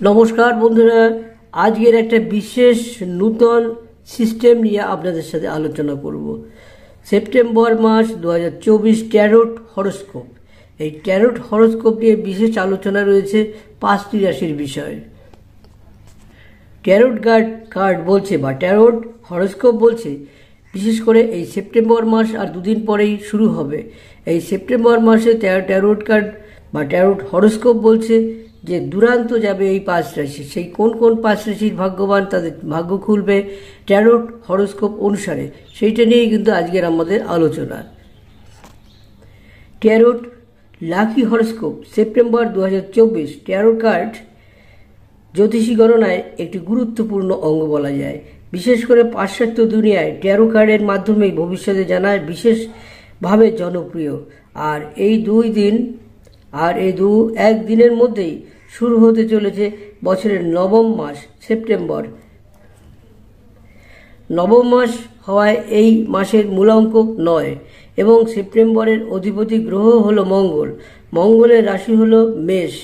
নমস্কার বন্ধুরা, আজকের একটা বিশেষ নূতন সিস্টেম নিয়ে আপনাদের সাথে আলোচনা করব। সেপ্টেম্বর মাস 2024 ট্যারোট হরোস্কোপ। এই ট্যারোট হরোস্কোপ নিয়ে বিশেষ আলোচনা রয়েছে 5টি রাশির বিষয়ে। ট্যারোট কার্ড বলছে বা ট্যারোট হরোস্কোপ বলছে বিশেষ করে এই সেপ্টেম্বর মাস আর দুদিন পরেই শুরু হবে। এই সেপ্টেম্বর মাসে ট্যারোট কার্ড বা ট্যারোট হরোস্কোপ বলছে যে দুরান্ত যাবে এই 5 রাশি। সেই কোন কোন 5 রাশির ভাগ্যবান, তাদের ভাগ্য খুলবে ট্যারোট হরোস্কোপ অনুসারে, সেইটা নিয়েই কিন্তু আজকের আমাদের আলোচনা। Tarot lucky horoscope September 2024 tarot card জ্যোতিষী গণনায় একটি গুরুত্বপূর্ণ অঙ্গ বলা যায়। বিশেষ করে পাশ্চাত্য দুনিয়ায় ট্যারো কার্ডের মাধ্যমেই ভবিষ্যতে জানার বিশেষভাবে জনপ্রিয়। আর এই এক দিনের মধ্যেই শুরু হতে চলেছে বছরের নবম মাস সেপ্টেম্বর। নবম মাস হওয়ায় এই মাসের মূলাঙ্ক 9 এবং সেপ্টেম্বরের অধিপতি গ্রহ হলো মঙ্গল। মঙ্গলের রাশি হলো মেষ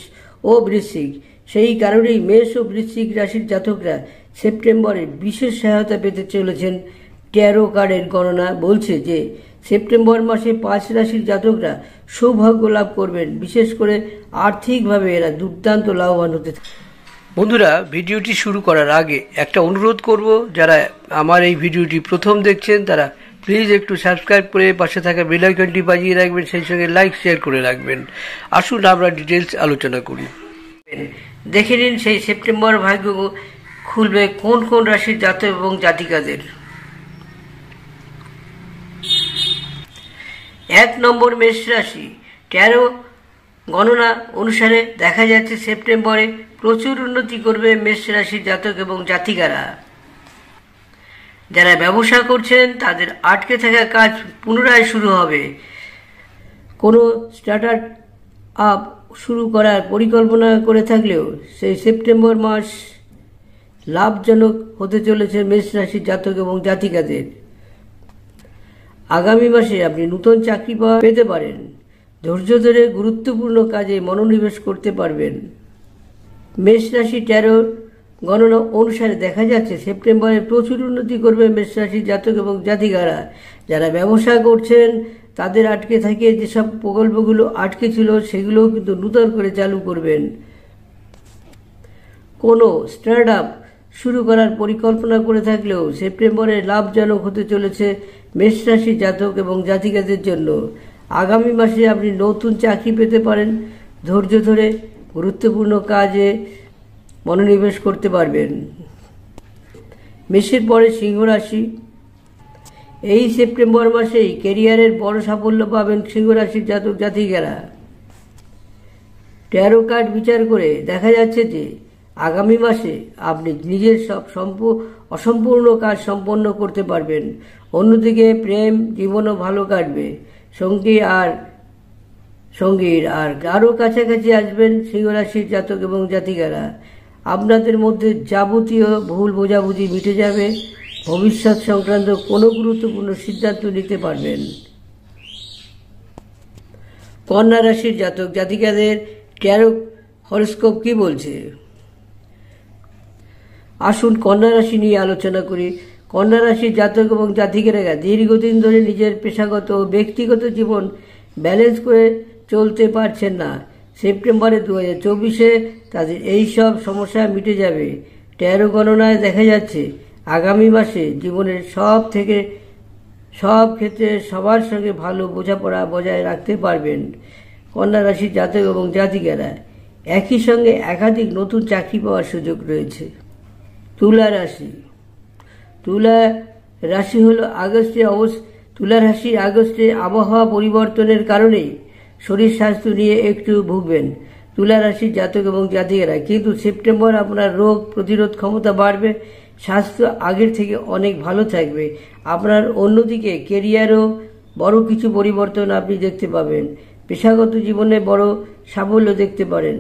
ও বৃশ্চিক। সেই কারণেই মেষ ও বৃশ্চিক রাশির জাতকরা সেপ্টেম্বরে বিশেষ সহায়তা পেতে চলেছেন। ট্যারো কার্ডের গণনা বলছে যে সেপ্টেম্বর মাসে 5 রাশির জাতকরা সৌভাগ্য লাভ করবেন। বিশেষ করে আর্থিকভাবে এরা দুর্দান্ত লাভবান হতে। বন্ধুরা, ভিডিওটি শুরু করার আগে একটা অনুরোধ করব, যারা আমার এই ভিডিওটি প্রথম দেখছেন তারা প্লিজ একটু সাবস্ক্রাইব করে পাশে থাকা বেল আইকনটি বাজিয়ে রাখবেন, সেই সঙ্গে লাইক শেয়ার করে রাখবেন। আসুন আমরা ডিটেলস আলোচনা করি। দেখে নিন সেই সেপ্টেম্বর ভাগ্য খুলবে কোন কোন রাশির জাতক এবং জাতিকাদের। 1 নম্বর মেষ রাশি। ট্যারো গণনা অনুসারে দেখা যাচ্ছে সেপ্টেম্বরে প্রচুর উন্নতি করবে মেষ রাশির জাতক এবং জাতিকারা। যারা ব্যবসা করছেন তাদের আটকে থাকা কাজ পুনরায় শুরু হবে। কোনো স্টার্ট আপ শুরু করার পরিকল্পনা করে থাকলেও সেই সেপ্টেম্বর মাস লাভজনক হতে চলেছে মেষ রাশির জাতক এবং জাতিকাদের। আগামী মাসে আপনি নতুন চাকরি পেতে পারেন। ধৈর্য ধরে গুরুত্বপূর্ণ কাজে মনোনিবেশ করতে পারবেন। মেষ রাশি ট্যারো গণনা অনুসারে দেখা যাচ্ছে সেপ্টেম্বরে প্রচুর উন্নতি করবে মেষ রাশির জাতক এবং জাতিকারা। যারা ব্যবসা করছেন তাদের আটকে থাকে যেসব প্রকল্পগুলো আটকে ছিল সেগুলোও কিন্তু নূতন করে চালু করবেন। কোনো স্টার্ট আপ শুরু করার পরিকল্পনা করে থাকলেও সেপ্টেম্বরে লাভজনক হতে চলেছে মেষ রাশি জাতক এবং জাতিকাদের জন্য। আগামী মাসে আপনি নতুন চাকরি পেতে পারেন। ধৈর্য ধরে গুরুত্বপূর্ণ কাজে মনোনিবেশ করতে পারবেন। মেষের পরে সিংহ রাশি। এই সেপ্টেম্বর মাসেই ক্যারিয়ারের বড় সাফল্য পাবেন সিংহ রাশির জাতক জাতিকারা। ট্যারো কার্ড বিচার করে দেখা যাচ্ছে যে আগামী মাসে আপনি নিজের সব অসম্পূর্ণ কাজ সম্পন্ন করতে পারবেন। অন্যদিকে প্রেম জীবনও ভালো কাটবে। সঙ্গীর আর আরও কাছাকাছি আসবেন সিংহ রাশির জাতক এবং জাতিকারা। আপনাদের মধ্যে যাবতীয় ভুল বোঝাবুঝি মিটে যাবে। ভবিষ্যৎ সংক্রান্ত কোনো গুরুত্বপূর্ণ সিদ্ধান্ত নিতে পারবেন। কন্যা রাশির জাতক জাতিকাদের ট্যারো হরোস্কোপ কি বলছে, আসুন কন্যা রাশি নিয়ে আলোচনা করি। কন্যা রাশির জাতক এবং জাতিকারা দীর্ঘদিন ধরে নিজের পেশাগত ও ব্যক্তিগত জীবন ব্যালেন্স করে চলতে পারছেন না। সেপ্টেম্বরে 2024 তাদের এই সব সমস্যা মিটে যাবে। ট্যারো গণনায় দেখা যাচ্ছে আগামী মাসে জীবনের সব ক্ষেত্রে সবার সঙ্গে ভালো বোঝাপড়া বজায় রাখতে পারবেন। কন্যা রাশির জাতক এবং জাতিকারা একই সঙ্গে একাধিক নতুন চাকরি পাওয়ার সুযোগ রয়েছে। তুলা রাশি। তুলা রাশি হলো তুলা রাশি আগস্টে আবহাওয়া পরিবর্তনের কারণে শরীর স্বাস্থ্য নিয়ে একটু ভুগবেন তুলা রাশির জাতক এবং জাতিকারা, কিন্তু সেপ্টেম্বর আপনার রোগ প্রতিরোধ ক্ষমতা বাড়বে। স্বাস্থ্য আগের থেকে অনেক ভালো থাকবে। আপনার অন্যদিকে ক্যারিয়ারও বড় কিছু পরিবর্তন আপনি দেখতে পাবেন। পেশাগত জীবনে বড় সাফল্য দেখতে পারেন।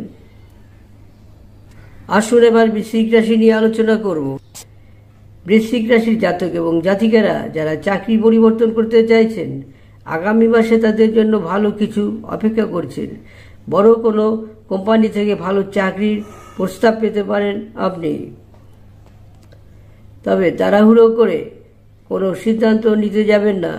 আসুন এবার বৃশ্চিক রাশি নিয়ে আলোচনা করব। বৃশ্চিক রাশির জাতক এবং জাতিকারা যারা চাকরি পরিবর্তন করতে চাইছেন আগামী মাসে তাদের জন্য ভালো কিছু অপেক্ষা করছেন। বড় কোনো কোম্পানি থেকে ভালো চাকরির প্রস্তাব পেতে পারেন আপনি। তবে তাড়াহুড়ো করে কোনো সিদ্ধান্ত নিতে যাবেন না।